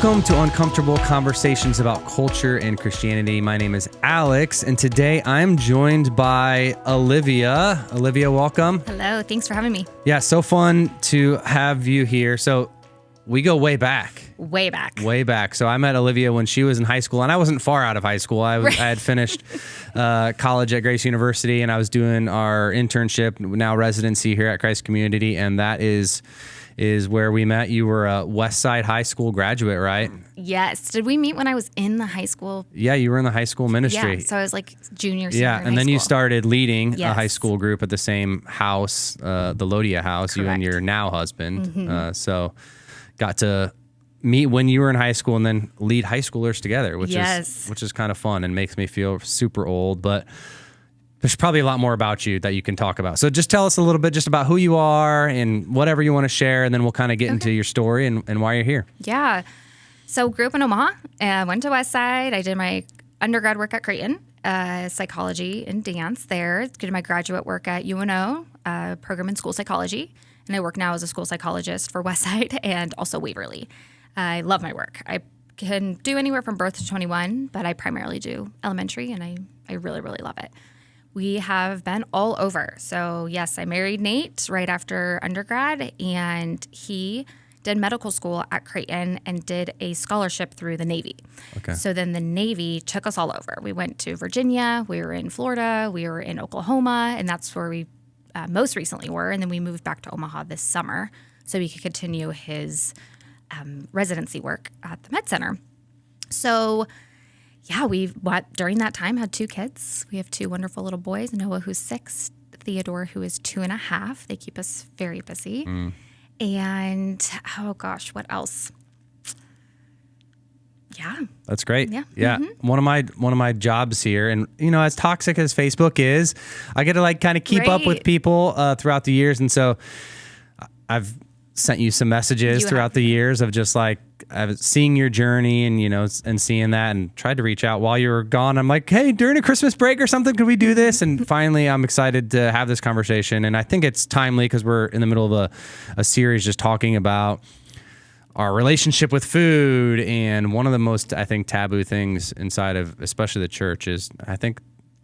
Welcome to Uncomfortable Conversations about Culture and Christianity. My name is Alex, and today I'm joined by Olivia. Olivia, welcome. Hello, thanks for having me. Yeah, so fun to have you here. So we go way back. Way back. Way back. So I met Olivia when she was in high school, and I wasn't far out of high school. I had finished college at Grace University, and I was doing our internship, now residency here at Christ Community, and that is where we met. You were a West Side High School graduate, right? Yes. Did we meet when I was in the high school? Yeah, you were in the high school ministry. Yeah, so I was like junior, senior Yeah, in and then high you school. started leading a high Yes. school group at the same house, the Lodia house, you and Correct. your now husband. So got to meet when you were in high school and then lead high schoolers together, which is kind of fun and makes me feel super old, but there's probably a lot more about you that you can talk about. So just tell us a little bit just about who you are and whatever you want to share, and then we'll kind of get into your story and why you're here. Yeah. So grew up in Omaha, went to West Side. I did my undergrad work at Creighton, psychology and dance there. Did my graduate work at UNO, program in school psychology. And I work now as a school psychologist for West Side and also Waverly. I love my work. I can do anywhere from birth to 21, but I primarily do elementary, and I really, really love it. We have been all over. So yes, I married Nate right after undergrad, and he did medical school at Creighton and did a scholarship through the Navy. Okay. So then the Navy took us all over. We went to Virginia, we were in Florida, we were in Oklahoma, and that's where we most recently were. And then we moved back to Omaha this summer so we could continue his residency work at the Med Center. So yeah, during that time had 2 kids. We have 2 wonderful little boys, Noah, who's 6, Theodore, who is 2.5. They keep us very busy. And oh gosh, what else? Yeah. That's great. Yeah. Yeah. One of my jobs here, and as toxic as Facebook is, I get to kind of keep up with people throughout the years, and so I've sent you some messages throughout the years of just seeing your journey and and seeing that, and tried to reach out while you were gone. I'm like, hey, during a Christmas break or something, could we do this? And finally, I'm excited to have this conversation, and I think it's timely because we're in the middle of a series just talking about our relationship with food. And one of the most, I think, taboo things inside of especially the church is, I think,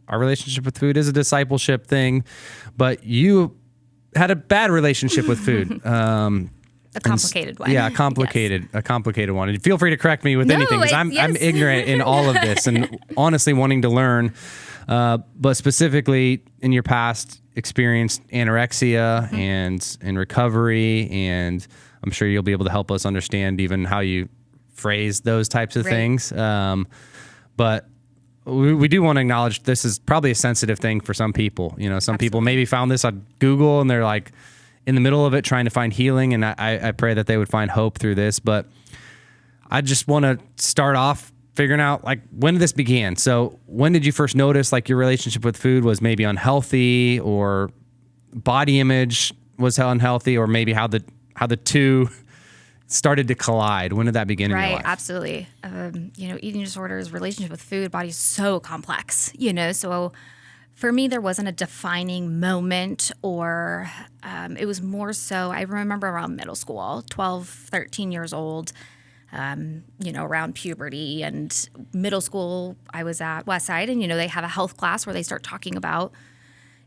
our relationship with food is a discipleship thing, but you had a bad relationship with food. A complicated one. Yeah, a complicated one. And feel free to correct me with anything, because I'm ignorant in all of this and honestly wanting to learn. But specifically in your past experienced anorexia and in recovery, and I'm sure you'll be able to help us understand even how you phrase those types of things. But we do want to acknowledge this is probably a sensitive thing for some people. Some people maybe found this on Google and they're like in the middle of it trying to find healing, and I pray that they would find hope through this. But I just want to start off figuring out when did this begin? So when did you first notice your relationship with food was maybe unhealthy, or body image was unhealthy, or maybe how the two started to collide? When did that begin in your life? Right, absolutely. Eating disorders, relationship with food, body's so complex, so for me, there wasn't a defining moment, or it was more so, I remember around middle school, 12, 13 years old, around puberty and middle school, I was at West Side, and, they have a health class where they start talking about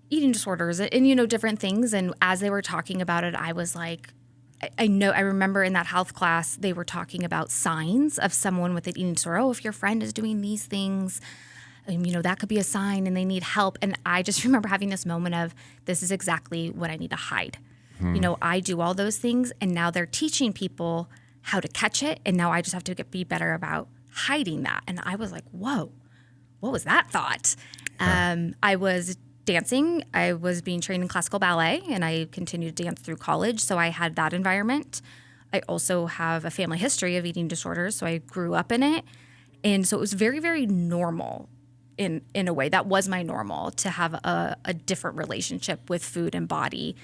eating disorders and, different things. And as they were talking about it, I was like, I remember in that health class, they were talking about signs of someone with an eating disorder. Oh, if your friend is doing these things, that could be a sign and they need help. And I just remember having this moment of, this is exactly what I need to hide. I do all those things, and now they're teaching people how to catch it. And now I just have to be better about hiding that. And I was like, whoa, what was that thought? I was dancing. I was being trained in classical ballet, and I continued to dance through college. So I had that environment. I also have a family history of eating disorders, so I grew up in it. And so it was very, very normal in a way. That was my normal, to have a different relationship with food and body.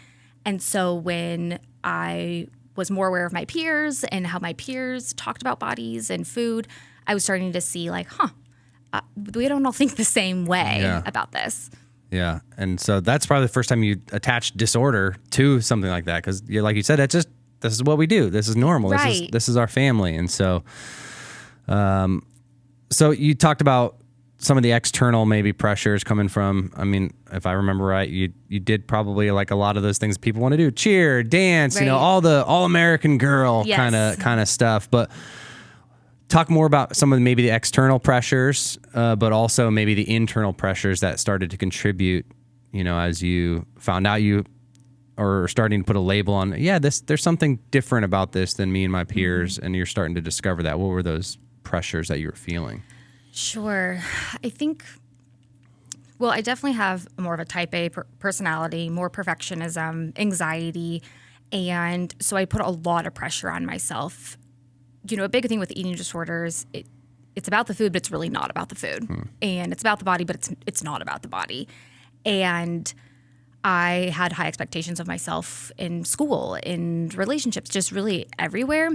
And so when I was more aware of my peers and how my peers talked about bodies and food, I was starting to see we don't all think the same way about this. Yeah. And so that's probably the first time you attach disorder to something like that. Because like you said, this is what we do. This is normal. Right. This is our family. And so, so you talked about some of the external maybe pressures coming from, I mean, if I remember right, you did probably like a lot of those things people want to do, cheer, dance, right. all American girl kind of stuff. But talk more about some of maybe the external pressures, but also maybe the internal pressures that started to contribute, as you found out you are starting to put a label on, there's something different about this than me and my peers. And you're starting to discover that. What were those pressures that you were feeling? Sure. I think, well, I definitely have more of a type A personality, more perfectionism, anxiety. And so I put a lot of pressure on myself. A big thing with eating disorders, it's about the food, but it's really not about the food. And it's about the body, but it's not about the body. And I had high expectations of myself in school, in relationships, just really everywhere.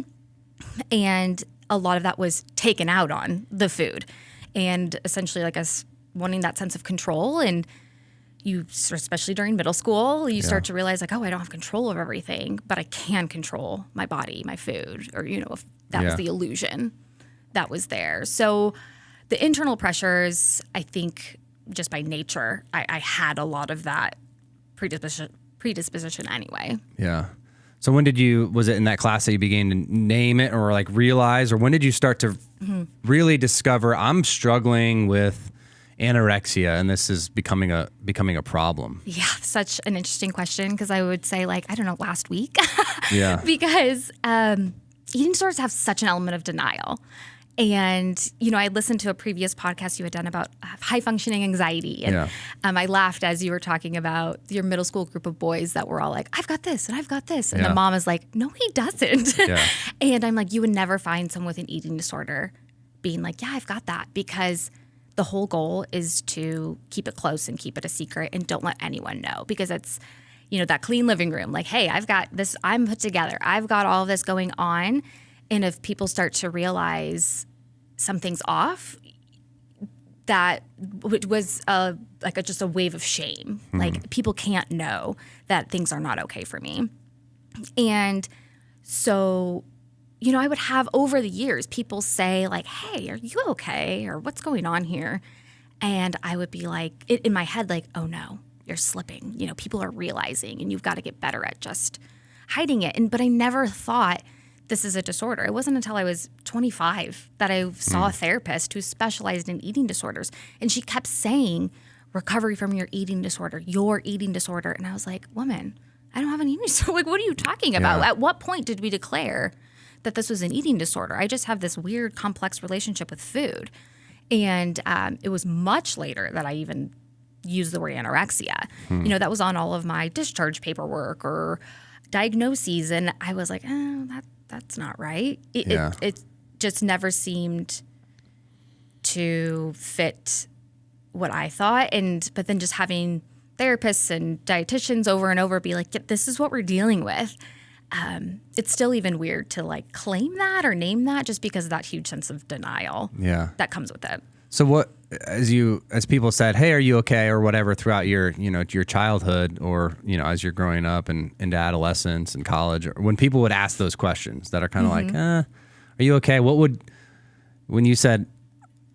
And a lot of that was taken out on the food. And essentially like us wanting that sense of control. And you, especially during middle school, you start to realize like, oh, I don't have control of everything, but I can control my body, my food, or, if that was the illusion that was there. So the internal pressures, I think just by nature, I had a lot of that predisposition anyway. Yeah. So when was it in that class that you began to name it or like realize, or when did you start to really discover I'm struggling with anorexia and this is becoming a problem? Yeah, such an interesting question, because I would say like, I don't know, last week. Yeah. Because eating disorders have such an element of denial. And, I listened to a previous podcast you had done about high-functioning anxiety. And I laughed as you were talking about your middle school group of boys that were all like, I've got this and I've got this. And the mom is like, no, he doesn't. Yeah. And I'm like, you would never find someone with an eating disorder being like, yeah, I've got that. Because the whole goal is to keep it close and keep it a secret and don't let anyone know. Because it's, that clean living room. Like, hey, I've got this, I'm put together. I've got all of this going on. And if people start to realize something's off, that was just a wave of shame. Like, people can't know that things are not okay for me. And so, I would have over the years people say like, hey, are you okay? Or what's going on here? And I would be like, in my head, like, oh no, you're slipping. People are realizing and you've got to get better at just hiding it. But I never thought this is a disorder. It wasn't until I was 25 that I saw a therapist who specialized in eating disorders. And she kept saying, recovery from your eating disorder. And I was like, woman, I don't have an eating disorder. Like, what are you talking about? Yeah. At what point did we declare that this was an eating disorder? I just have this weird, complex relationship with food. And it was much later that I even used the word anorexia. That was on all of my discharge paperwork or diagnoses. And I was like, that's not right. It just never seemed to fit what I thought. But then just having therapists and dietitians over and over be like, yeah, this is what we're dealing with. It's still even weird to like claim that or name that just because of that huge sense of denial that comes with it. So what, as people said, hey, are you okay or whatever throughout your childhood or, as you're growing up and into adolescence and college, or when people would ask those questions that are kind of like, are you okay? When you said,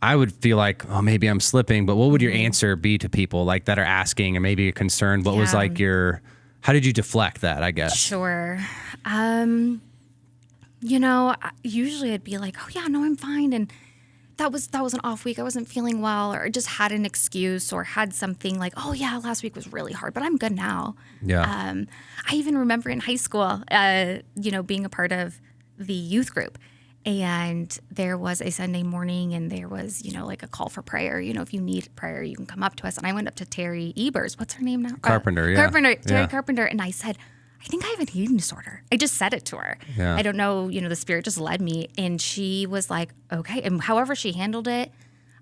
I would feel like, oh, maybe I'm slipping, but what would your answer be to people like that are asking and maybe concerned? What was like how did you deflect that, I guess? Sure. Usually I'd be like, oh yeah, no, I'm fine. And that was an off week. I wasn't feeling well, or just had an excuse or had something like, oh yeah, last week was really hard, but I'm good now. Yeah. I even remember in high school, being a part of the youth group, and there was a Sunday morning and there was, like a call for prayer. If you need prayer, you can come up to us. And I went up to Terry Ebers. What's her name now? Carpenter. Terry Carpenter. And I said, I think I have an eating disorder. I just said it to her. Yeah. I don't know, the Spirit just led me. And she was like, okay. And however she handled it,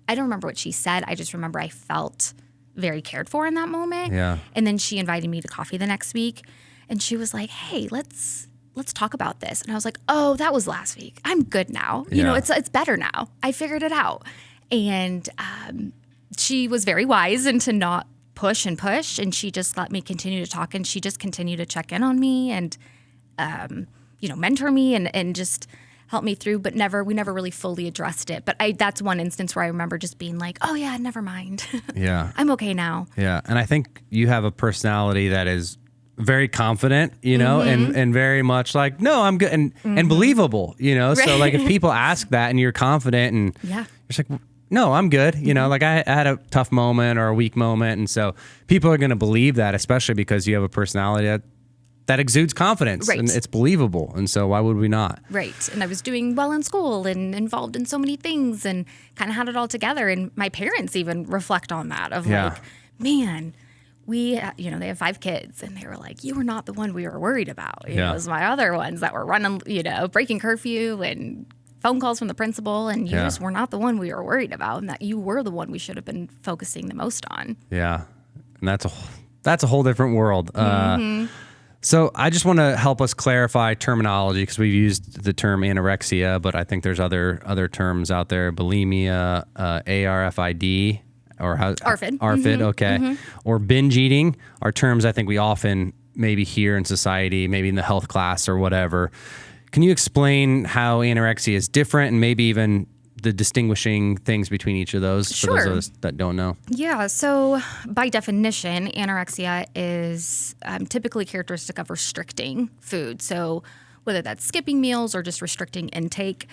I don't remember what she said. I just remember I felt very cared for in that moment. Yeah. And then she invited me to coffee the next week. And she was like, hey, let's talk about this. And I was like, oh, that was last week. I'm good now. It's better now. I figured it out. And she was very wise and to not push, and she just let me continue to talk, and she just continued to check in on me. And mentor me and just help me through, but we never really fully addressed it. But that's one instance where I remember just being like, oh yeah, never mind. Yeah. I'm okay now. Yeah. And I think you have a personality that is very confident, and very much like, no, I'm good, and believable, Right. So like if people ask that and you're confident and you're just like, no, I'm good. Like I had a tough moment or a weak moment. And so people are going to believe that, especially because you have a personality that exudes confidence, right. and it's believable. And so why would we not? Right. And I was doing well in school and involved in so many things and kind of had it all together. And my parents even reflect on that of like, man, they have 5 kids, and they were like, you were not the one we were worried about. It was my other ones that were running, breaking curfew and phone calls from the principal, and you just were not the one we were worried about, and that you were the one we should have been focusing the most on. Yeah. And that's a whole different world. So I just want to help us clarify terminology, because we've used the term anorexia, but I think there's other terms out there, bulimia, ARFID, or ARFID. ARFID, okay. Or binge eating are terms I think we often maybe hear in society, maybe in the health class or whatever. Can you explain how anorexia is different, and maybe even the distinguishing things between each of those for those of us that don't know? Yeah, so by definition, anorexia is typically characteristic of restricting food. So whether that's skipping meals or just restricting intake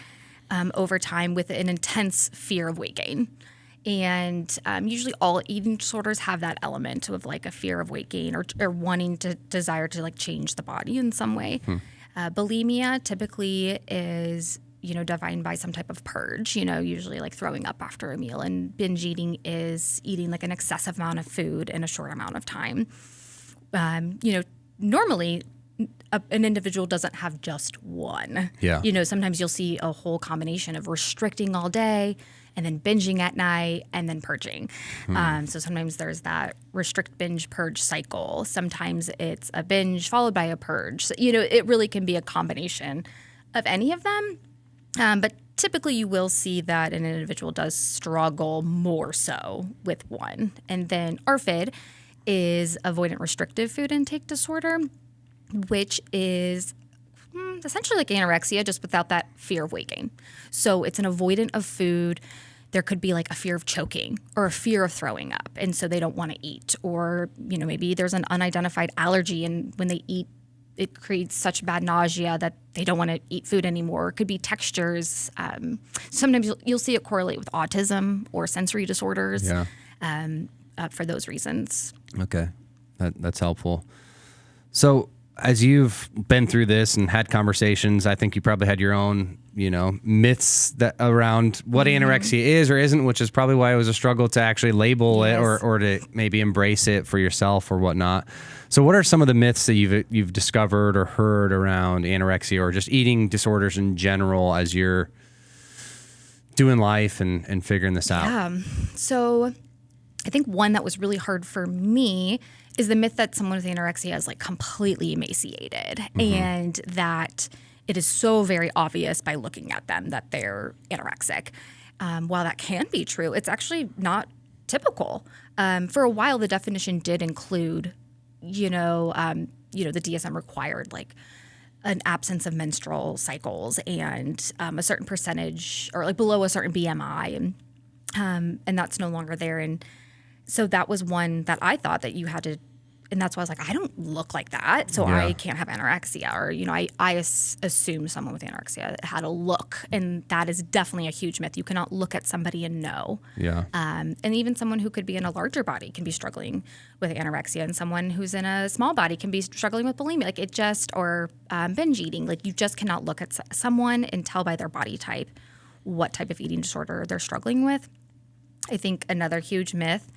over time with an intense fear of weight gain. And usually all eating disorders have that element of like a fear of weight gain or wanting to desire to like change the body in some way. Bulimia typically is, defined by some type of purge, usually like throwing up after a meal. And binge eating is eating like an excessive amount of food in a short amount of time. Normally an individual doesn't have just one. Yeah. Sometimes you'll see a whole combination of restricting all day and then binging at night and then purging. So sometimes there's that restrict, binge, purge cycle. Sometimes it's a binge followed by a purge. So, it really can be a combination of any of them. But typically you will see that an individual does struggle more so with one. And then ARFID is avoidant restrictive food intake disorder, which is essentially like anorexia, just without that fear of weight gain. So it's an avoidant of food. There could be like a fear of choking or a fear of throwing up, and so they don't want to eat. Or, maybe there's an unidentified allergy, and when they eat, it creates such bad nausea that they don't want to eat food anymore. It could be textures. Sometimes you'll see it correlate with autism or sensory disorders for those reasons. Okay, that's helpful. So as you've been through this and had conversations, I think you probably had your own, myths that around what anorexia is or isn't, which is probably why it was a struggle to actually label it or to maybe embrace it for yourself or whatnot. So what are some of the myths that you've discovered or heard around anorexia or just eating disorders in general as you're doing life and figuring this out? Yeah. So I think one that was really hard for me is the myth that someone with anorexia is like completely emaciated and that it is so very obvious by looking at them that they're anorexic. While that can be true, it's actually not typical. For a while, the definition did include, the DSM required like an absence of menstrual cycles and a certain percentage or like below a certain BMI, and that's no longer there. And so that was one that I thought that you had to, and that's why I was like, I don't look like that, so I can't have anorexia. Or, I assume someone with anorexia had a look, and that is definitely a huge myth. You cannot look at somebody and know. Yeah. And even someone who could be in a larger body can be struggling with anorexia, and someone who's in a small body can be struggling with bulimia, or binge eating. Like, you just cannot look at someone and tell by their body type what type of eating disorder they're struggling with. I think another huge myth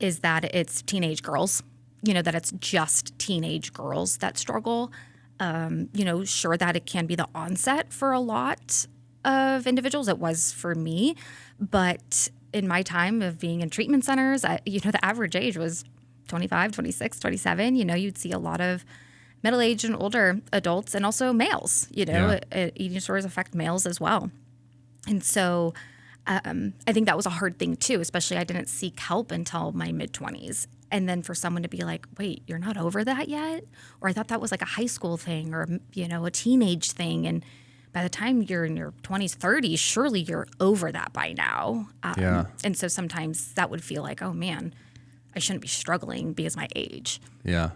is that it's teenage girls, that it's just teenage girls that struggle. Sure that it can be the onset for a lot of individuals. It was for me. But in my time of being in treatment centers, the average age was 25, 26, 27. You'd see a lot of middle-aged and older adults and also males. Eating disorders affect males as well. And so I think that was a hard thing too, especially I didn't seek help until my mid-20s. And then for someone to be like, wait, you're not over that yet? Or I thought that was like a high school thing or, a teenage thing. And by the time you're in your 20s, 30s, surely you're over that by now. And so sometimes that would feel like, oh man, I shouldn't be struggling because of my age. Yeah.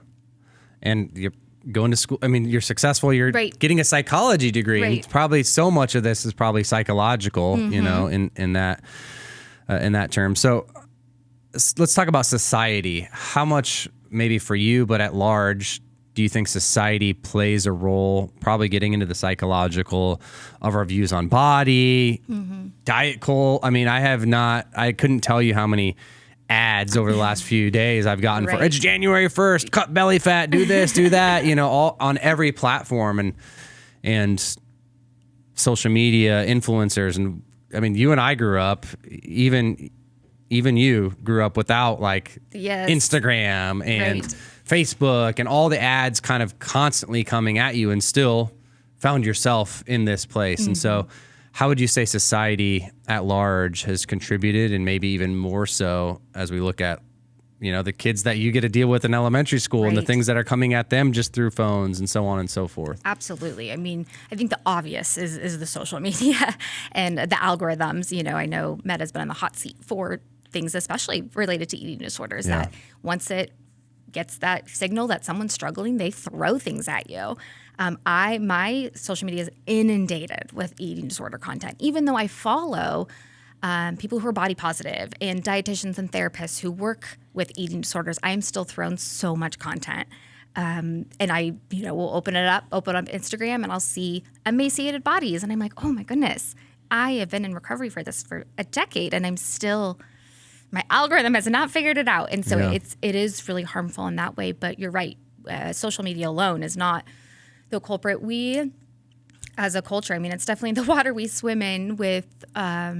And you're going to school. I mean, you're successful. You're getting a psychology degree. And probably so much of this is probably psychological, in that term. So let's talk about society. How much, maybe for you, but at large, do you think society plays a role, probably getting into the psychological of our views on body, diet I mean, I couldn't tell you how many ads over the last few days I've gotten for it's January 1st, cut belly fat, do this, do that, all on every platform and social media influencers. And I mean, you and I grew up, even you grew up without like Instagram and Facebook and all the ads kind of constantly coming at you, and still found yourself in this place. And so how would you say society at large has contributed, and maybe even more so as we look at, the kids that you get to deal with in elementary school and the things that are coming at them just through phones and so on and so forth? Absolutely. I mean, I think the obvious is the social media and the algorithms. I know Meta's been on the hot seat for things, especially related to eating disorders, that once it gets that signal that someone's struggling, they throw things at you. My social media is inundated with eating disorder content, even though I follow people who are body positive and dietitians and therapists who work with eating disorders. I am still thrown so much content. And I, will open up Instagram, and I'll see emaciated bodies. And I'm like, oh my goodness, I have been in recovery for this for a decade, and I'm still, my algorithm has not figured it out. And so it is really harmful in that way. But you're right. Social media alone is not the culprit. We, as a culture, I mean, it's definitely the water we swim in with fat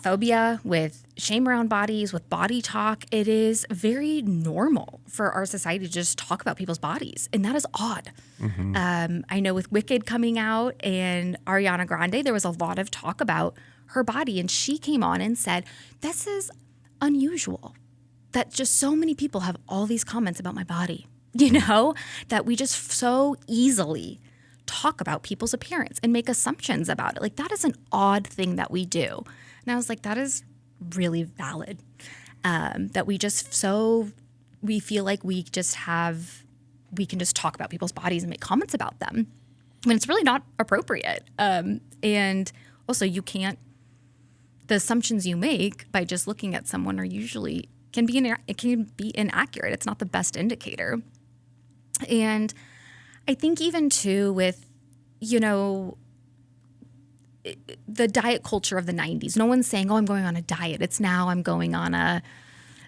phobia, with shame around bodies, with body talk. It is very normal for our society to just talk about people's bodies, and that is odd. I know with Wicked coming out and Ariana Grande, there was a lot of talk about her body, and she came on and said, this is unusual that just so many people have all these comments about my body, that we just so easily talk about people's appearance and make assumptions about it. Like, that is an odd thing that we do. And I was like, that is really valid. That we feel like we can just talk about people's bodies and make comments about them when it's really not appropriate. And also the assumptions you make by just looking at someone can be inaccurate. It's not the best indicator. And I think even too with, the diet culture of the 90s, no one's saying, oh, I'm going on a diet. It's now I'm going on a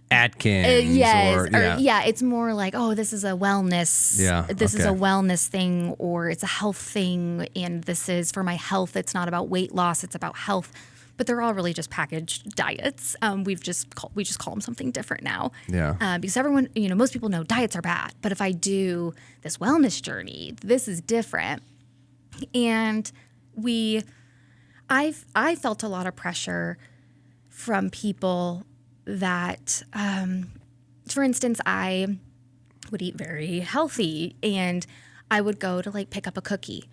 Atkins. It's more like, oh, this is a wellness. This is a wellness thing, or it's a health thing. And this is for my health. It's not about weight loss. It's about health. But they're all really just packaged diets. We just call them something different now. Because everyone, most people know diets are bad. But if I do this wellness journey, this is different. And I felt a lot of pressure from people that, for instance, I would eat very healthy, and I would go to like pick up a cookie.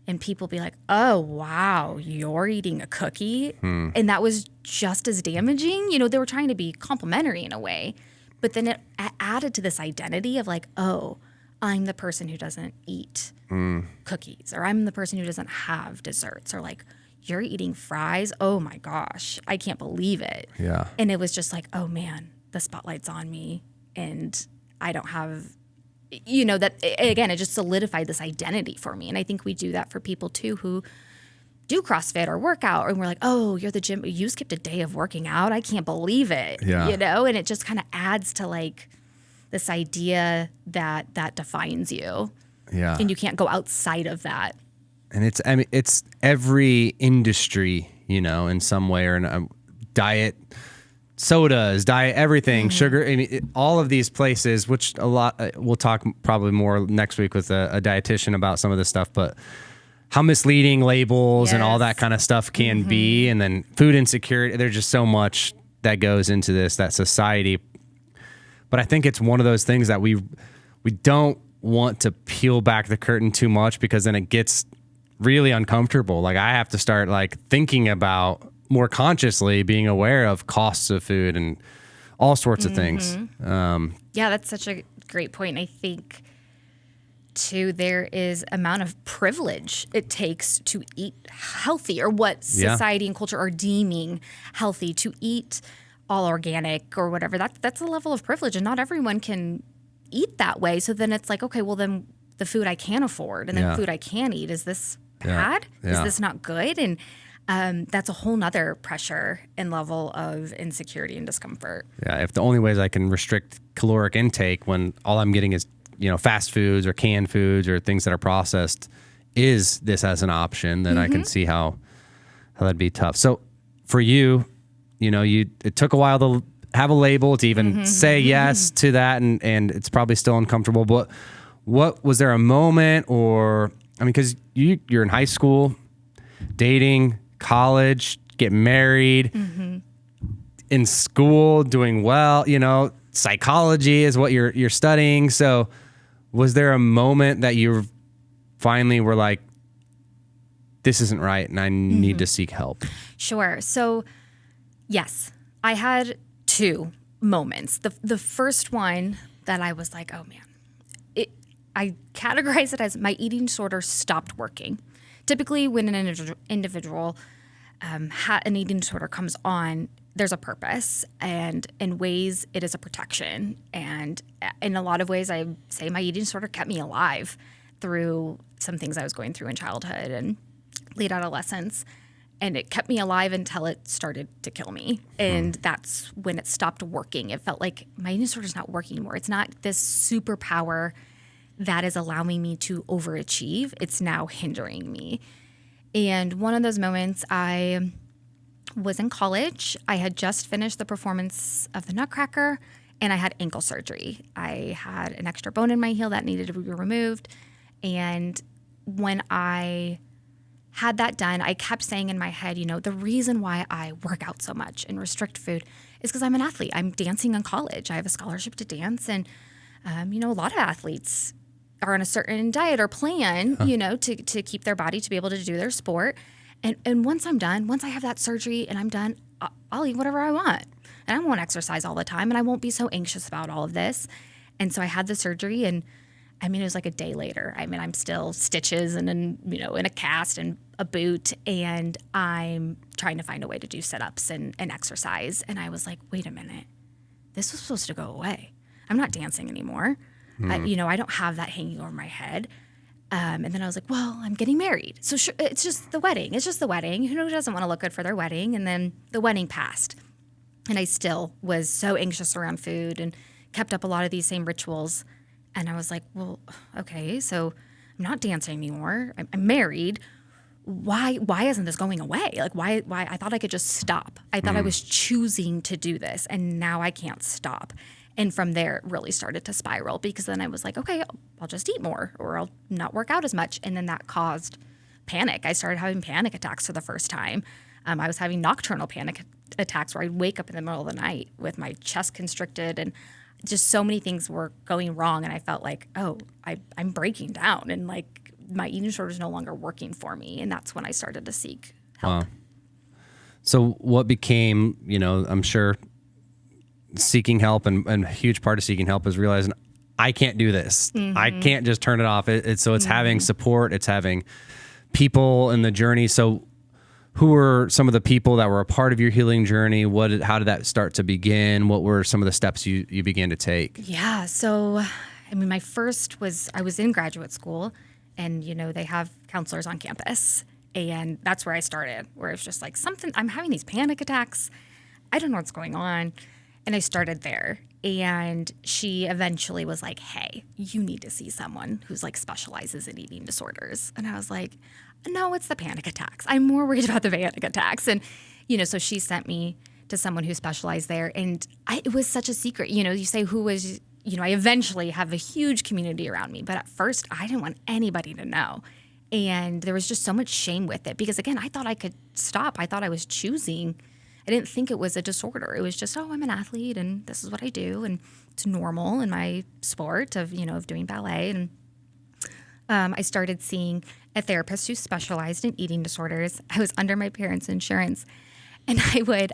And people be like, oh, wow, you're eating a cookie? And that was just as damaging. They were trying to be complimentary in a way. But then it added to this identity of like, oh, I'm the person who doesn't eat cookies. Or I'm the person who doesn't have desserts. Or like, you're eating fries? Oh, my gosh, I can't believe it. And it was just like, oh, man, the spotlight's on me. And I don't have... that, again, it just solidified this identity for me. And I think we do that for people too who do CrossFit or workout, and we're like, oh, you're the gym, you skipped a day of working out? I can't believe it. And it just kind of adds to like this idea that defines you. And you can't go outside of that. And it's every industry, in some way, or diet, sodas, diet, everything, sugar, all of these places, which a lot, we'll talk probably more next week with a dietitian about some of this stuff, but how misleading labels and all that kind of stuff can be. And then food insecurity, there's just so much that goes into this, that society But I think it's one of those things that we don't want to peel back the curtain too much, because then it gets really uncomfortable. Like I have to start like thinking about more consciously being aware of costs of food and all sorts of things. Yeah, that's such a great point. I think too, there is amount of privilege it takes to eat healthy, or what society and culture are deeming healthy, to eat all organic or whatever. That's a level of privilege, and not everyone can eat that way. So then it's like, okay, well then the food I can afford and the food I can eat, is this bad? Is this not good? And that's a whole nother pressure and level of insecurity and discomfort. Yeah, if the only ways I can restrict caloric intake when all I'm getting is, fast foods or canned foods or things that are processed, is this as an option, then I can see how that'd be tough. So for you, it took a while to have a label, to even say yes to that, and it's probably still uncomfortable. But what was there a moment, or because you're in high school, dating, college, getting married, in school, doing well, psychology is what you're studying. So was there a moment that you finally were like, this isn't right and I need to seek help? Sure. So yes, I had two moments. The first one that I was like, oh man, I categorize it as my eating disorder stopped working. Typically when an individual an eating disorder comes on, there's a purpose, and in ways it is a protection. And in a lot of ways, I say my eating disorder kept me alive through some things I was going through in childhood and late adolescence. And it kept me alive until it started to kill me. And that's when it stopped working. It felt like my eating disorder is not working anymore. It's not this superpower that is allowing me to overachieve. It's now hindering me. And one of those moments, I was in college. I had just finished the performance of the Nutcracker, and I had ankle surgery. I had an extra bone in my heel that needed to be removed. And when I had that done, I kept saying in my head, the reason why I work out so much and restrict food is because I'm an athlete. I'm dancing in college. I have a scholarship to dance. And, a lot of athletes are on a certain diet or plan, to keep their body to be able to do their sport. And once I'm done, once I have that surgery and I'm done, I'll eat whatever I want. And I won't exercise all the time, and I won't be so anxious about all of this. And so I had the surgery, and it was like a day later. I'm still stitches and in a cast and a boot, and I'm trying to find a way to do sit-ups and exercise. And I was like, wait a minute, this was supposed to go away. I'm not dancing anymore. I don't have that hanging over my head. And then I was like, well, I'm getting married. So sure, it's just the wedding. It's just the wedding. Who doesn't want to look good for their wedding? And then the wedding passed. And I still was so anxious around food and kept up a lot of these same rituals. And I was like, well, okay, so I'm not dancing anymore. I'm married. Why isn't this going away? Like, why? I thought I could just stop. I thought I was choosing to do this, and now I can't stop. And from there, it really started to spiral, because then I was like, okay, I'll just eat more, or I'll not work out as much. And then that caused panic. I started having panic attacks for the first time. I was having nocturnal panic attacks where I'd wake up in the middle of the night with my chest constricted, and just so many things were going wrong. And I felt like, oh, I'm breaking down, and like my eating disorder is no longer working for me. And that's when I started to seek help. Wow. So what became, I'm sure seeking help, and a huge part of seeking help is realizing I can't do this. I can't just turn it off. So it's having support. It's having people in the journey. So who were some of the people that were a part of your healing journey? How did that start to begin? What were some of the steps you began to take? Yeah. So, my first was, I was in graduate school, and, they have counselors on campus. And that's where I started, where it's just like I'm having these panic attacks. I don't know what's going on. And I started there. And she eventually was like, hey, you need to see someone who's like specializes in eating disorders. And I was like, no, it's the panic attacks. I'm more worried about the panic attacks. And, so she sent me to someone who specialized there. And it was such a secret. You say who was, I eventually have a huge community around me. But at first, I didn't want anybody to know. And there was just so much shame with it. Because, again, I thought I could stop. I thought I was choosing I didn't think it was a disorder. It was just, oh, I'm an athlete and this is what I do. And it's normal in my sport of doing ballet. And I started seeing a therapist who specialized in eating disorders. I was under my parents' insurance, and I would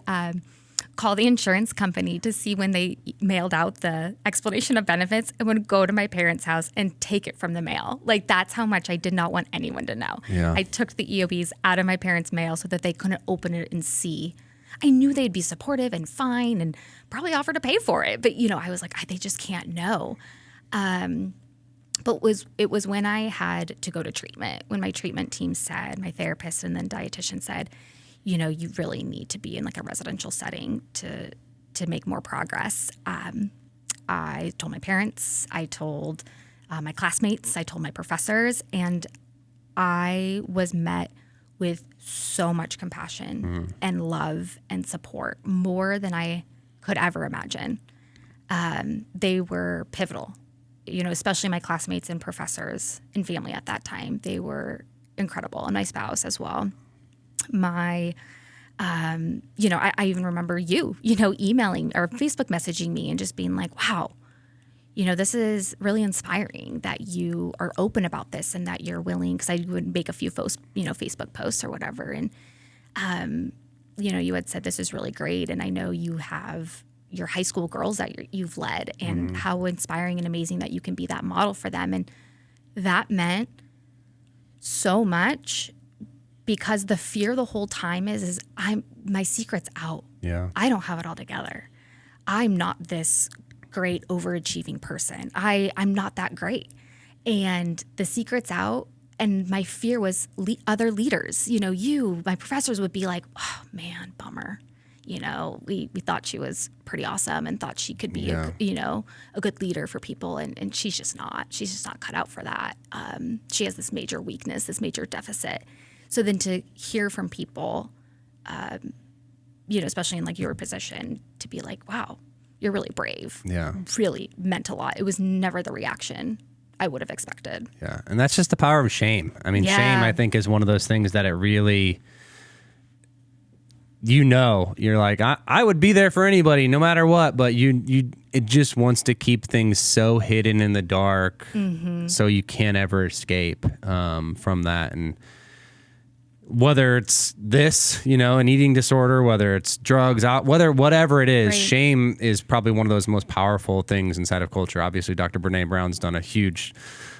call the insurance company to see when they mailed out the explanation of benefits, and would go to my parents' house and take it from the mail. Like, that's how much I did not want anyone to know. Yeah. I took the EOBs out of my parents' mail so that they couldn't open it and see. I knew they'd be supportive and fine and probably offer to pay for it. But, I was like, they just can't know. But it was when I had to go to treatment, when my treatment team said, my therapist and then dietitian said, you really need to be in like a residential setting to make more progress. I told my parents, I told my classmates, I told my professors, and I was met with so much compassion and love and support, more than I could ever imagine. They were pivotal, especially my classmates and professors and family at that time. They were incredible, and my spouse as well. I even remember you emailing or Facebook messaging me and just being like, wow, this is really inspiring that you are open about this and that you're willing, because I would make a few Facebook posts or whatever. And, you had said, this is really great. And I know you have your high school girls that you've led, and how inspiring and amazing that you can be that model for them. And that meant so much, because the fear the whole time is my secret's out. Yeah. I don't have it all together. I'm not this great overachieving person. I'm not that great. And the secret's out. And my fear was other leaders, my professors would be like, oh man, bummer. We thought she was pretty awesome and thought she could be, a good leader for people. And she's just not cut out for that. She has this major weakness, this major deficit. So then to hear from people, especially in like your position, to be like, wow, you're really brave. Yeah. Really meant a lot. It was never the reaction I would have expected. Yeah. And that's just the power of shame. I mean, shame, I think, is one of those things that it really, you're like, I would be there for anybody no matter what, but it just wants to keep things so hidden in the dark, so you can't ever escape from that. And whether it's this, an eating disorder, whether it's drugs, whatever it is, shame is probably one of those most powerful things inside of culture. Obviously, Dr. Brene Brown's done a huge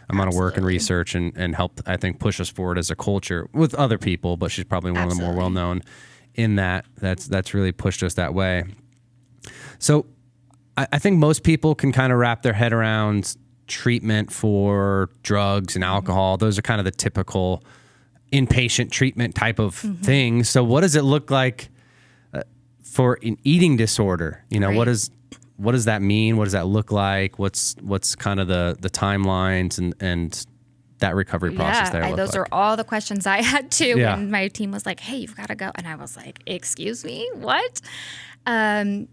amount of work and research and helped, I think, push us forward as a culture with other people, but she's probably one of the more well-known in that. That's really pushed us that way. So I think most people can kind of wrap their head around treatment for drugs and alcohol. Those are kind of the typical inpatient treatment type of thing. So what does it look like for an eating disorder? What does that mean? What does that look like? What's kind of the timelines and that recovery process there? Those are all the questions I had too. Yeah. And my team was like, hey, you've got to go. And I was like, excuse me, what? I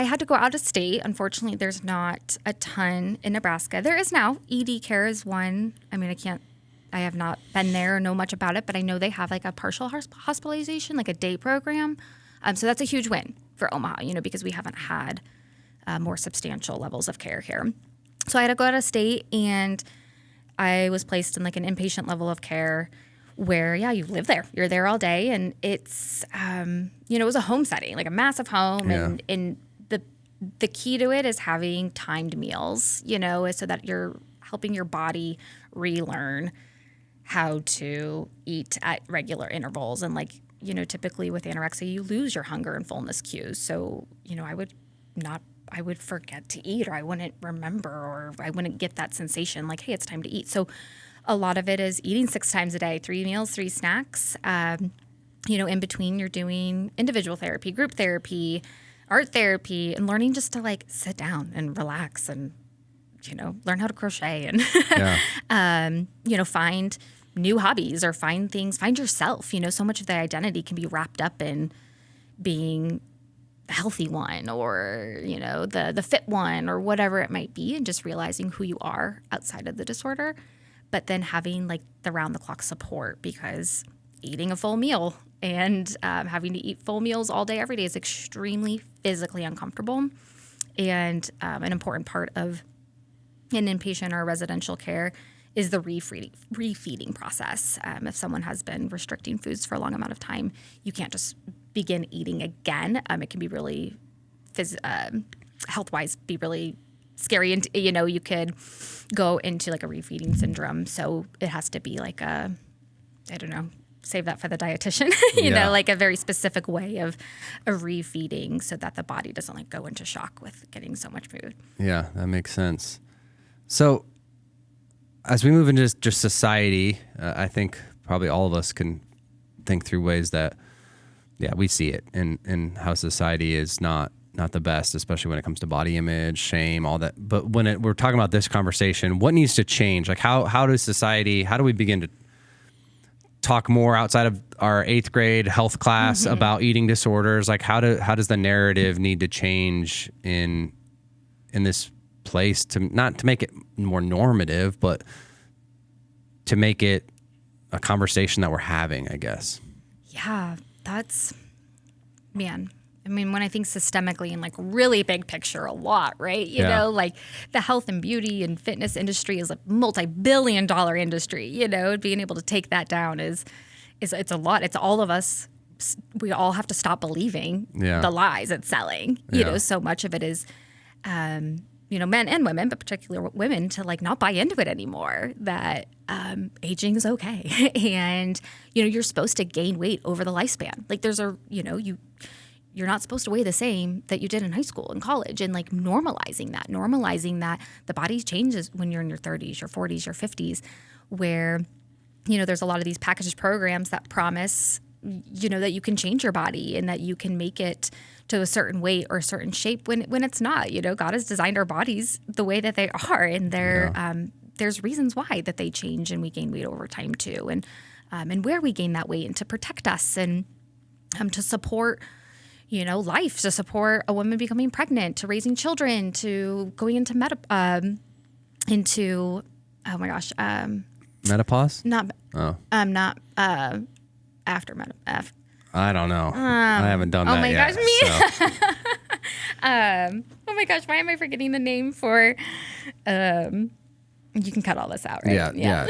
had to go out of state. Unfortunately, there's not a ton in Nebraska. There is now. ED Care is one. I mean, I have not been there or know much about it, but I know they have like a partial hospitalization, like a day program. So that's a huge win for Omaha, because we haven't had more substantial levels of care here. So I had to go out of state, and I was placed in like an inpatient level of care where, you live there. You're there all day, and it's, it was a home setting, like a massive home. Yeah. And the key to it is having timed meals, so that you're helping your body relearn how to eat at regular intervals. And typically with anorexia, you lose your hunger and fullness cues. So, I would forget to eat, or I wouldn't remember, or I wouldn't get that sensation like, hey, it's time to eat. So a lot of it is eating 6 times a day, 3 meals, 3 snacks. In between, you're doing individual therapy, group therapy, art therapy, and learning just to sit down and relax and, learn how to crochet and, find new hobbies or find yourself. So much of the identity can be wrapped up in being the healthy one, or, the fit one, or whatever it might be, and just realizing who you are outside of the disorder, but then having the round the clock support, because eating a full meal and having to eat full meals all day, every day is extremely physically uncomfortable. And an important part of an inpatient or residential care is the refeeding process. If someone has been restricting foods for a long amount of time, you can't just begin eating again. It can be really, health-wise, be really scary. And, you could go into like a refeeding syndrome. So it has to be like save that for the dietitian, like a very specific way of refeeding so that the body doesn't like go into shock with getting so much food. Yeah, that makes sense. So as we move into just society, I think probably all of us can think through ways that, we see it and how society is not the best, especially when it comes to body image, shame, all that. But when we're talking about this conversation, what needs to change? Like how do we begin to talk more outside of our 8th grade health class about eating disorders? Like how does the narrative need to change in this place to not to make it more normative, but to make it a conversation that we're having, I guess. Yeah, man. I mean, when I think systemically and like really big picture a lot, right? You know, like the health and beauty and fitness industry is a multi-billion-dollar industry, being able to take that down is it's a lot. It's all of us. We all have to stop believing the lies it's selling. You know, so much of it is, men and women, but particularly women, to like not buy into it anymore, that aging is okay. And, you're supposed to gain weight over the lifespan. Like you're not supposed to weigh the same that you did in high school and college, and like normalizing that the body changes when you're in your 30s, your 40s, your 50s, where, there's a lot of these packaged programs that promise, that you can change your body and that you can make it to a certain weight or a certain shape when it's not. God has designed our bodies the way that they are, and there's reasons why that they change and we gain weight over time too, and where we gain that weight, and to protect us and to support life, to support a woman becoming pregnant, to raising children, to going into menopause? Not after menopause. I don't know. I haven't done that yet. Oh my gosh, why am I forgetting the name for you can cut all this out, right? Yeah.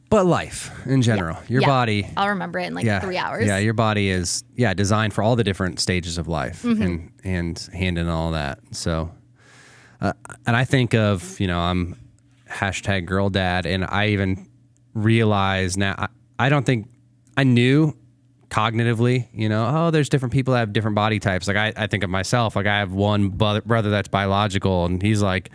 But life in general, your body. I'll remember it in like 3 hours. Yeah, your body is designed for all the different stages of life and handling all that. So, and I think of, I'm #girldad, and I even realize now, I don't think I knew cognitively, there's different people that have different body types. Like I think of myself, like I have one brother that's biological, and he's like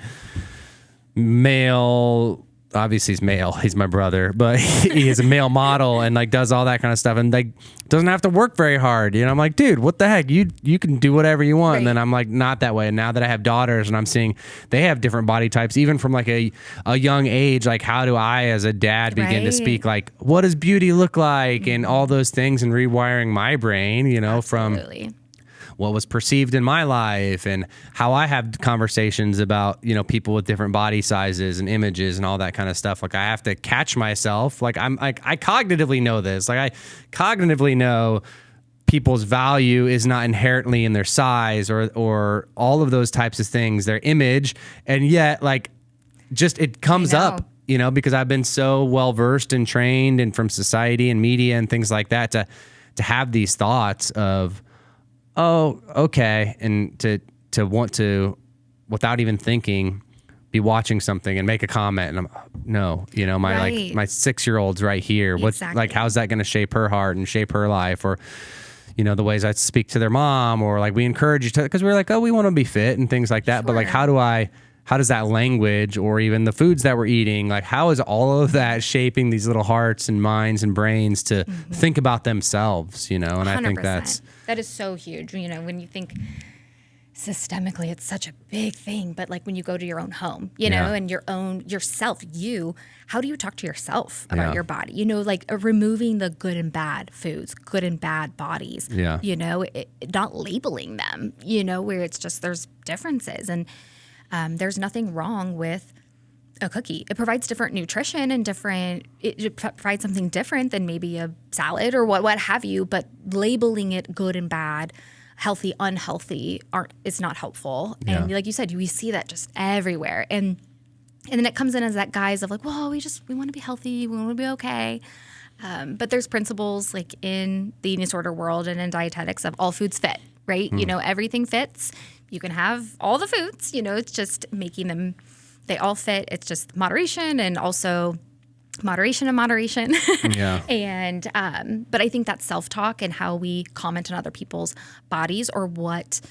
male. Obviously he's male, he's my brother, but he is a male model and like does all that kind of stuff, and like doesn't have to work very hard. I'm like, dude, what the heck? You can do whatever you want. Right. And then I'm like, not that way. And now that I have daughters and I'm seeing they have different body types, even from like a young age, like how do I as a dad begin to speak like, what does beauty look like? And all those things, and rewiring my brain, Absolutely. from what was perceived in my life and how I have conversations about, people with different body sizes and images and all that kind of stuff. Like I have to catch myself. Like I cognitively know this. Like I cognitively know people's value is not inherently in their size or all of those types of things, their image. And yet like just it comes up, because I've been so well versed and trained and from society and media and things like that to have these thoughts of, oh, okay, and to want to, without even thinking, be watching something and make a comment, and I'm my like my 6-year-old's right here. What's like, how's that going to shape her heart and shape her life, or the ways I speak to their mom, or like we encourage each other because we're like, oh, we want to be fit and things like that. Sure. But like, how does that language or even the foods that we're eating, like how is all of that shaping these little hearts and minds and brains to think about themselves, and 100%. I think that is so huge. When you think systemically, it's such a big thing, but like when you go to your own home, and your own yourself, how do you talk to yourself about your body? Like removing the good and bad foods, good and bad bodies, not labeling them, where it's just, there's differences, and there's nothing wrong with a cookie. It provides different nutrition and it provides something different than maybe a salad or what have you, but labeling it good and bad, healthy, unhealthy it's not helpful. Yeah. And like you said, we see that just everywhere. And then it comes in as that guise of like, well, we want to be healthy. We want to be okay. But there's principles like in the eating disorder world and in dietetics of all foods fit, right? You know, everything fits. You can have all the foods, you know, it's just making them, they all fit. It's just moderation and also moderation and moderation. Yeah. And, but I think that self-talk and how we comment on other people's bodies or what,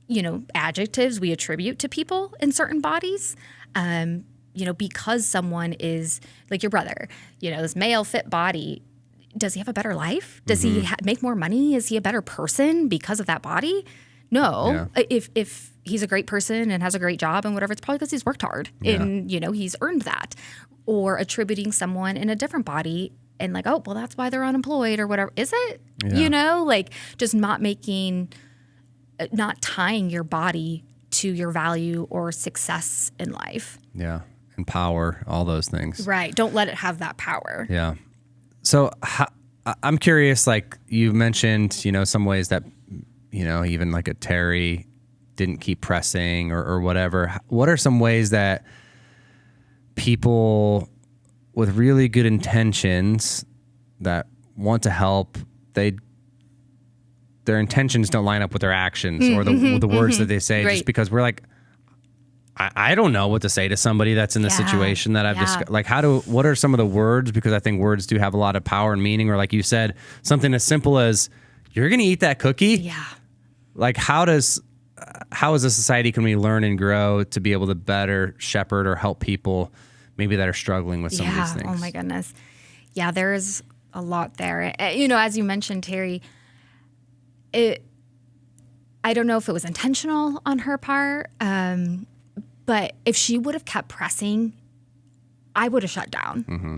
you know, adjectives we attribute to people in certain bodies, you know, because someone is like your brother, you know, this male fit body, does he have a better life? Does he make more money? Is he a better person because of that body? No. Yeah. If he's a great person and has a great job and whatever, it's probably because he's worked hard and, you know, he's earned that. Or attributing someone in a different body and like, oh, well, that's why they're unemployed or whatever. Is it? Yeah. You know, like just not tying your body to your value or success in life. Yeah. And power, all those things. Right. Don't let it have that power. Yeah. So I'm curious, like you mentioned, you know, some ways that, you know, even like a Terry didn't keep pressing or whatever. What are some ways that people with really good intentions that want to help, their intentions don't line up with their actions or the words that they say, just because we're like, I don't know what to say to somebody that's in the situation that I've just like, what are some of the words? Because I think words do have a lot of power and meaning, or like you said, something as simple as you're going to eat that cookie. Yeah. Like how as a society can we learn and grow to be able to better shepherd or help people maybe that are struggling with some of these things? Oh my goodness. Yeah, there's a lot there. You know, as you mentioned, Terry, I don't know if it was intentional on her part, but if she would have kept pressing, I would have shut down. Mm-hmm.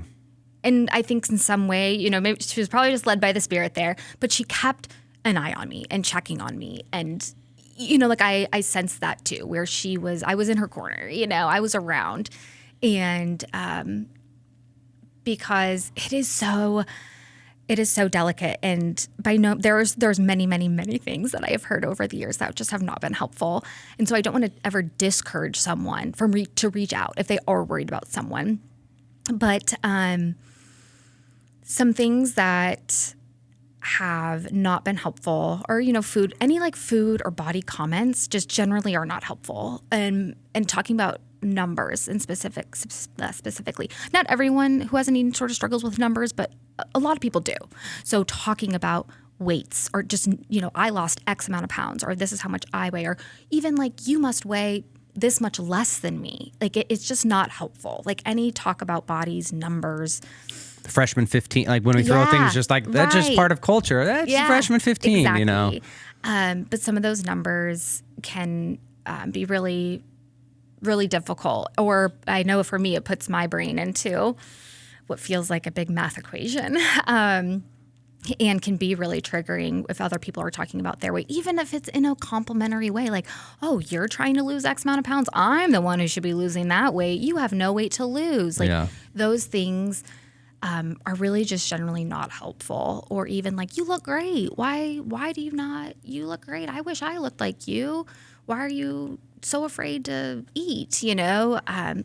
And I think in some way, you know, maybe she was probably just led by the Spirit there, but she kept an eye on me and checking on me. And, you know, like I sensed that too, where I was in her corner, you know, I was around. And because it is so delicate, and there's many things that I have heard over the years that just have not been helpful. And so I don't want to ever discourage someone to reach out if they are worried about someone. But some things that have not been helpful, or, you know, food or body comments just generally are not helpful. And talking about numbers and specifically, not everyone who has an eating disorder struggles with numbers, but a lot of people do. So talking about weights, or just, you know, I lost X amount of pounds, or this is how much I weigh, or even like you must weigh this much less than me. Like it's just not helpful. Like any talk about bodies, numbers. The freshman 15, like when we throw things just like, that's just part of culture. That's freshman 15, exactly. You know. But some of those numbers can be really, really difficult. Or I know for me, it puts my brain into what feels like a big math equation, and can be really triggering if other people are talking about their weight, even if it's in a complimentary way. Like, oh, you're trying to lose X amount of pounds. I'm the one who should be losing that weight. You have no weight to lose. Like those things are really just generally not helpful. Or even like, you look great. Why do you not? You look great. I wish I looked like you. Why are you so afraid to eat? You know,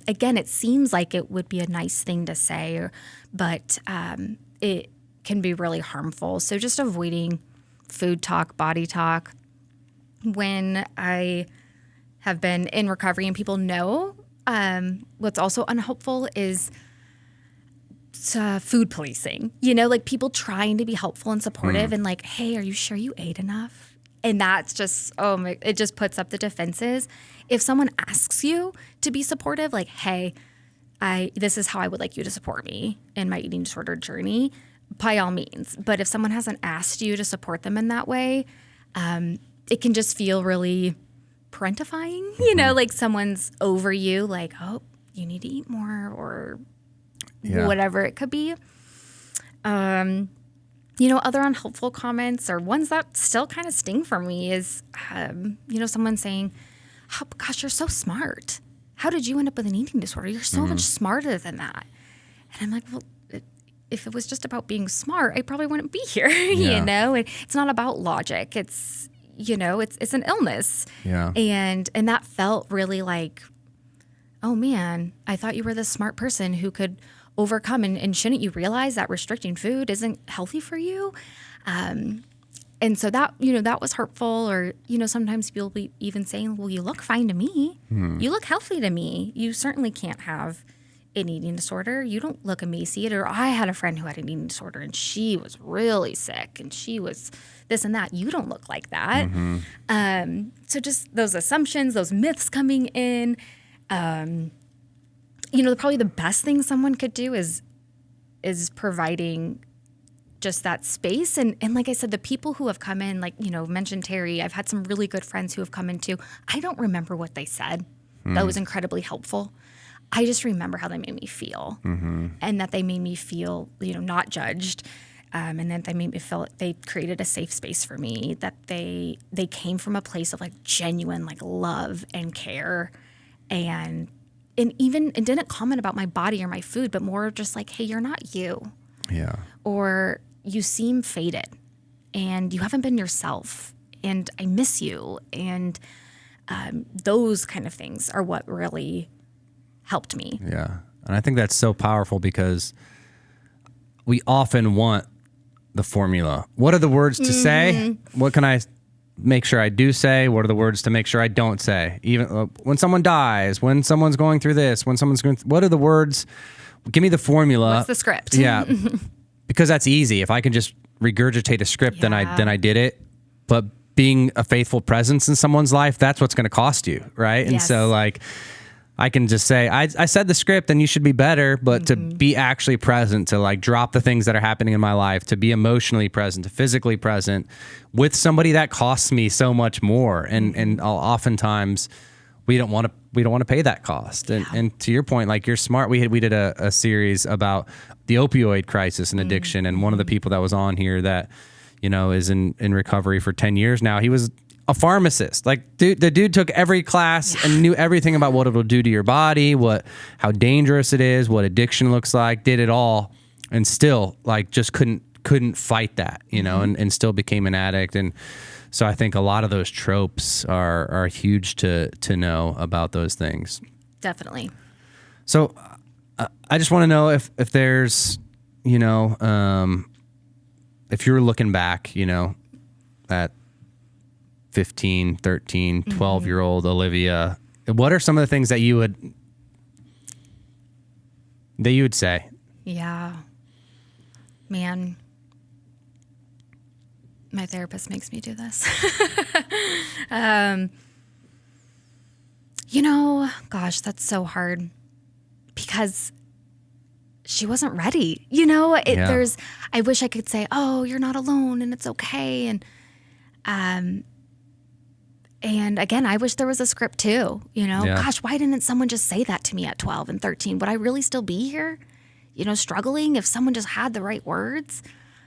again, it seems like it would be a nice thing to say, but it can be really harmful. So just avoiding food talk, body talk. When I have been in recovery and people know, what's also unhelpful is food policing. You know, like people trying to be helpful and supportive and like, hey, are you sure you ate enough? And that's just, it just puts up the defenses. If someone asks you to be supportive, like, hey, this is how I would like you to support me in my eating disorder journey, by all means. But if someone hasn't asked you to support them in that way, it can just feel really parentifying, you know, like someone's over you, like, oh, you need to eat more, or whatever it could be. You know, other unhelpful comments, or ones that still kind of sting for me, is, you know, someone saying, oh, gosh, you're so smart. how did you end up with an eating disorder? You're so much smarter than that. And I'm like, well, if it was just about being smart, I probably wouldn't be here. You know, it's not about logic. It's, you know, it's an illness. Yeah. And that felt really like, oh man, I thought you were this smart person who could overcome, and shouldn't you realize that restricting food isn't healthy for you? And so that, you know, that was hurtful. Or, you know, sometimes people be even saying, well, you look fine to me. You look healthy to me. You certainly can't have an eating disorder. You don't look emaciated. Or I had a friend who had an eating disorder and she was really sick and she was this and that. You don't look like that. So just those assumptions, those myths coming in, you know, probably the best thing someone could do is providing just that space. And like I said, the people who have come in, like, you know, mentioned Terry, I've had some really good friends who have come in too. I don't remember what they said. That was incredibly helpful. I just remember how they made me feel, and that they made me feel, you know, not judged. And then they made me feel they created a safe space for me, that they came from a place of like genuine like love and care, and didn't comment about my body or my food, but more just like, hey, you're not you. Yeah. Or you seem faded and you haven't been yourself and I miss you. And those kind of things are what really helped me. Yeah. And I think that's so powerful because we often want the formula. What are the words to say? What can I make sure I do say? What are the words to make sure I don't say? Even when someone dies, when someone's going through this, when someone's going what are the words? Give me the formula. What's the script? Yeah. Because that's easy. If I can just regurgitate a script, then I did it. But being a faithful presence in someone's life, that's what's going to cost you, right? And so like I can just say, I said the script and you should be better, but to be actually present, to like drop the things that are happening in my life, to be emotionally present, to physically present with somebody that costs me so much more. And oftentimes we don't want to pay that cost. And to your point, like you're smart. We did a series about the opioid crisis and addiction. And one of the people that was on here that, you know, is in recovery for 10 years now, he was a pharmacist. Like the dude took every class and knew everything about what it'll do to your body, how dangerous it is, what addiction looks like, did it all, and still like just couldn't fight that, you know, and still became an addict. And so I think a lot of those tropes are huge to know about those things. Definitely. So I just want to know if there's, you know, if you're looking back, you know, at 15, 13, 12-year-old Olivia, what are some of the things that you would say? Yeah. Man. My therapist makes me do this. You know, gosh, that's so hard because she wasn't ready. You know, I wish I could say, oh, you're not alone and it's okay. And again, I wish there was a script too, you know, gosh, why didn't someone just say that to me at 12 and 13? Would I really still be here, you know, struggling if someone just had the right words?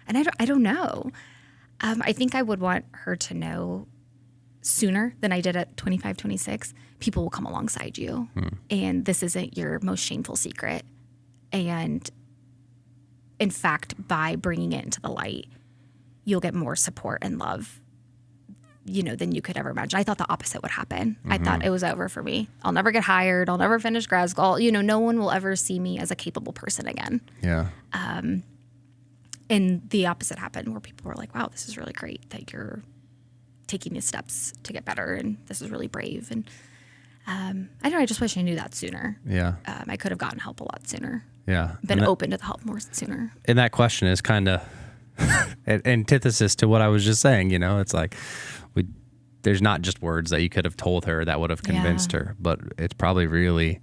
And I don't know. I think I would want her to know sooner than I did at 25, 26. People will come alongside you and this isn't your most shameful secret. And in fact, by bringing it into the light, you'll get more support and love, you know, than you could ever imagine. I thought the opposite would happen. I thought it was over for me. I'll never get hired. I'll never finish grad school. You know, no one will ever see me as a capable person again. Yeah. And the opposite happened where people were like, wow, this is really great that you're taking these steps to get better. And this is really brave. And I don't know, I just wish I knew that sooner. Yeah. I could have gotten help a lot sooner. Yeah. Been open to the help more sooner. And that question is kind of an antithesis to what I was just saying. You know, it's like there's not just words that you could have told her that would have convinced her, but it's probably really,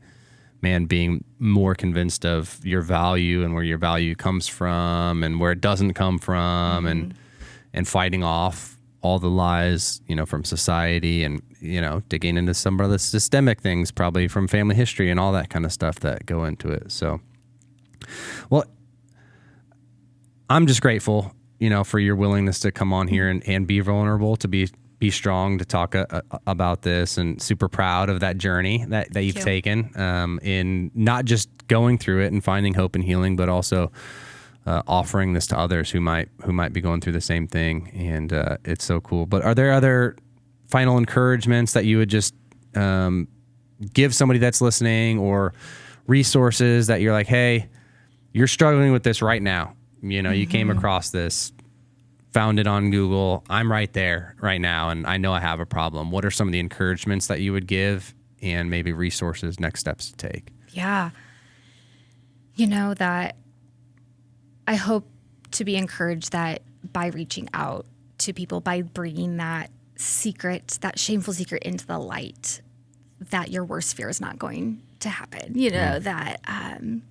man, being more convinced of your value and where your value comes from and where it doesn't come from, and fighting off all the lies, you know, from society, and, you know, digging into some of the systemic things probably from family history and all that kind of stuff that go into it. So, well, I'm just grateful, you know, for your willingness to come on here and be vulnerable, to be be strong to talk about this, and super proud of that journey that you've taken in not just going through it and finding hope and healing, but also offering this to others who might be going through the same thing. And it's so cool. But are there other final encouragements that you would just give somebody that's listening, or resources that you're like, hey, you're struggling with this right now? You know, you came across this, found it on Google. I'm right there right now, and I know I have a problem. What are some of the encouragements that you would give, and maybe resources, next steps to take? Yeah. You know, that I hope to be encouraged that by reaching out to people, by bringing that secret, that shameful secret into the light, that your worst fear is not going to happen, you know, that, and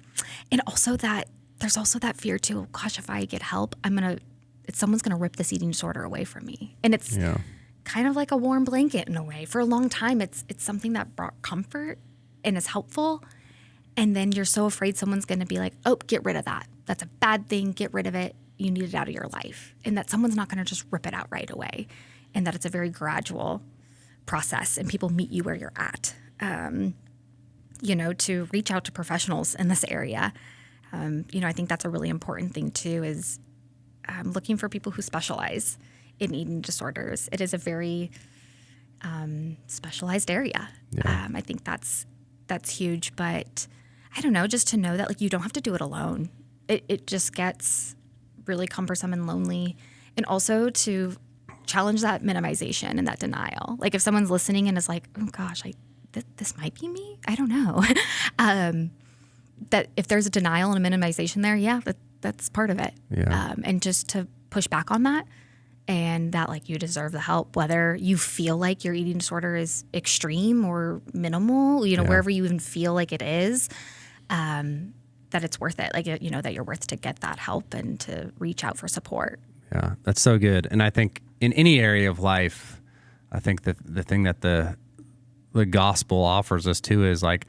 also that there's also that fear too, gosh, if I get help, someone's going to rip this eating disorder away from me. And it's kind of like a warm blanket in a way. For a long time, it's something that brought comfort and is helpful. And then you're so afraid someone's going to be like, oh, get rid of that. That's a bad thing. Get rid of it. You need it out of your life. And that someone's not going to just rip it out right away. And that it's a very gradual process, and people meet you where you're at. You know, to reach out to professionals in this area. You know, I think that's a really important thing too, is looking for people who specialize in eating disorders. It is a very specialized area. I think that's huge, but I don't know, just to know that like you don't have to do it alone. It just gets really cumbersome and lonely, and also to challenge that minimization and that denial. Like if someone's listening and is like, oh gosh, this might be me. I don't know. That if there's a denial and a minimization there, that's part of it. And just to push back on that, and that like you deserve the help, whether you feel like your eating disorder is extreme or minimal, you know, wherever you even feel like it is, that it's worth it. Like, you know, that you're worth to get that help and to reach out for support. Yeah, that's so good. And I think in any area of life, I think that the thing that the gospel offers us too is like,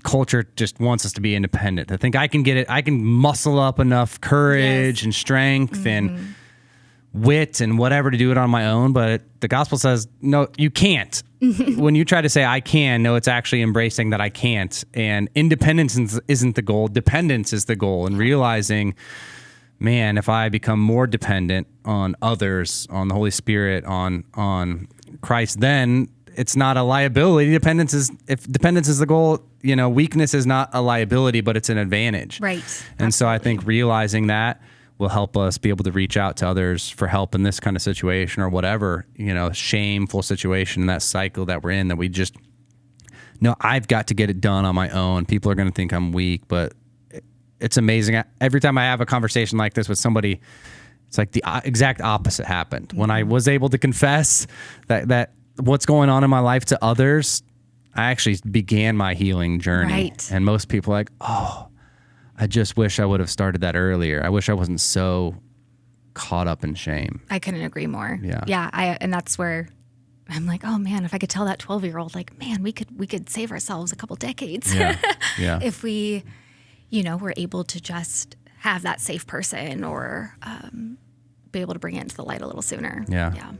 culture just wants us to be independent. I think I can get it. I can muscle up enough courage and strength and wit and whatever to do it on my own. But the gospel says, no, you can't. When you try to say I can, no, it's actually embracing that I can't. And independence isn't the goal. Dependence is the goal. And realizing, man, if I become more dependent on others, on the Holy Spirit, on Christ, then it's not a liability. If dependence is the goal, you know, weakness is not a liability, but it's an advantage. Right. And so I think realizing that will help us be able to reach out to others for help in this kind of situation, or whatever, you know, shameful situation in that cycle that we're in, that we just, no, I've got to get it done on my own. People are going to think I'm weak, but it's amazing. Every time I have a conversation like this with somebody, it's like the exact opposite happened. When I was able to confess that what's going on in my life to others, I actually began my healing journey. Right. And most people are like, oh, I just wish I would have started that earlier. I wish I wasn't so caught up in shame. I couldn't agree more. Yeah. And that's where I'm like, oh man, if I could tell that 12-year-old, like, man, we could save ourselves a couple decades. Yeah. If we, you know, were able to just have that safe person, or be able to bring it into the light a little sooner. Yeah.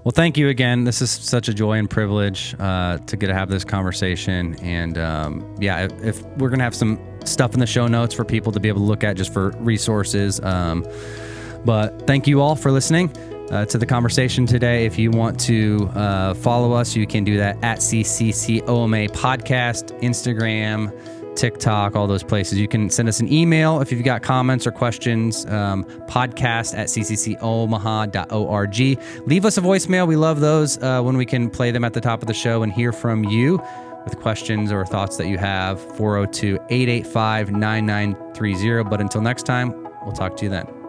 Well, thank you again. This is such a joy and privilege to get to have this conversation. And if we're going to have some stuff in the show notes for people to be able to look at just for resources. But thank you all for listening to the conversation today. If you want to follow us, you can do that at CCCOMA Podcast, Instagram, TikTok, all those places. You can send us an email if you've got comments or questions, podcast@cccomaha.org. Leave us a voicemail. We love those when we can play them at the top of the show and hear from you with questions or thoughts that you have. 402-885-9930. But until next time, we'll talk to you then.